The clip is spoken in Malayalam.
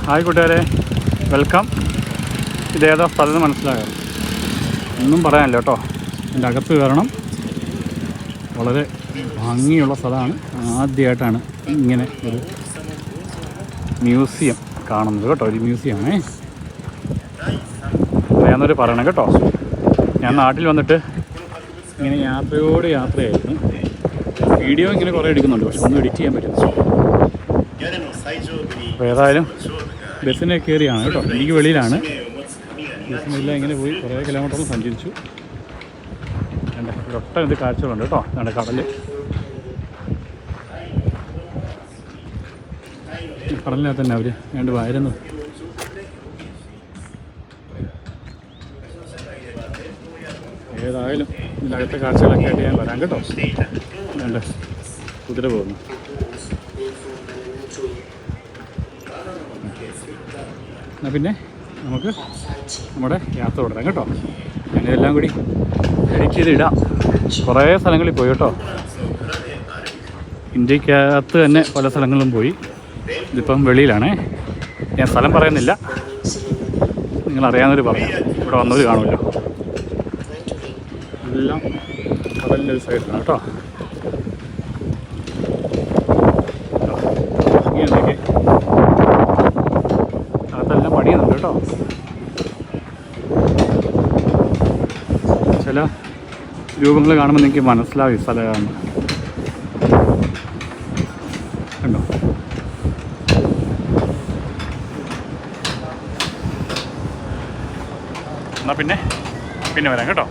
ഹായ് കൂട്ടുകാരെ, വെൽക്കം. ഇതേതാ സ്ഥലം മനസ്സിലാകാം, ഒന്നും പറയാനില്ല കേട്ടോ. എൻ്റെ അകത്ത് കയറണം. വളരെ ഭംഗിയുള്ള സ്ഥലമാണ്. ആദ്യമായിട്ടാണ് ഇങ്ങനെ ഒരു മ്യൂസിയം കാണുന്നത് കേട്ടോ. ഒരു മ്യൂസിയമാണേ. അറിയാവുന്നവർ പറയണം കേട്ടോ. ഞാൻ നാട്ടിൽ വന്നിട്ട് ഇങ്ങനെ യാത്രയായിരുന്നു. വീഡിയോ ഇങ്ങനെ കുറേ എടുക്കുന്നുണ്ട്, പക്ഷെ ഒന്നും എഡിറ്റ് ചെയ്യാൻ പറ്റുന്നു. അപ്പോൾ ഏതായാലും ബസ്സിനെ കയറിയാണ് കേട്ടോ. എനിക്ക് വെളിയിലാണ്. ബസ്സിനെല്ലാം ഇങ്ങനെ പോയി കുറേ കിലോമീറ്ററും സഞ്ചരിച്ചു. എൻ്റെ ഒട്ടനവധി കാഴ്ചകളുണ്ട് കേട്ടോ. നമ്മുടെ കടൽ, കടലിനകത്ത് തന്നെ അവർ രണ്ട് വായിരുന്നു. ഏതായാലും ഇതിനകത്തെ കാഴ്ചകളൊക്കെ ആയിട്ട് ഞാൻ വരാം കേട്ടോ. വേണ്ട കുതിര പോകുന്നു. എന്നാൽ പിന്നെ നമുക്ക് നമ്മുടെ യാത്ര തുടരാം കേട്ടോ. ഞാനിതെല്ലാം കൂടി എഡിറ്റ് ചെയ്ത് ഇടാം. കുറേ സ്ഥലങ്ങളിൽ പോയി കേട്ടോ. ഇന്ത്യക്കകത്ത് തന്നെ പല സ്ഥലങ്ങളിലും പോയി. ഇതിപ്പം വെളിയിലാണേ. ഞാൻ സ്ഥലം പറയുന്നില്ല, നിങ്ങളറിയാവുന്നവർ പറയാം. ഇവിടെ വന്നവർ കാണുമല്ലോ. എല്ലാം കടലിൻ്റെ ഒരു സൈഡിലാണ് കേട്ടോ. ഇങ്ങനെയൊക്കെ അകത്തെല്ലാം പണിയുന്നുണ്ട് കേട്ടോ. ചില രൂപങ്ങൾ കാണുമ്പോൾ നിങ്ങൾക്ക് മനസ്സിലാവും ഈ സ്ഥലമാണ്. കണ്ടോ? എന്നാൽ പിന്നെ വരാം കേട്ടോ.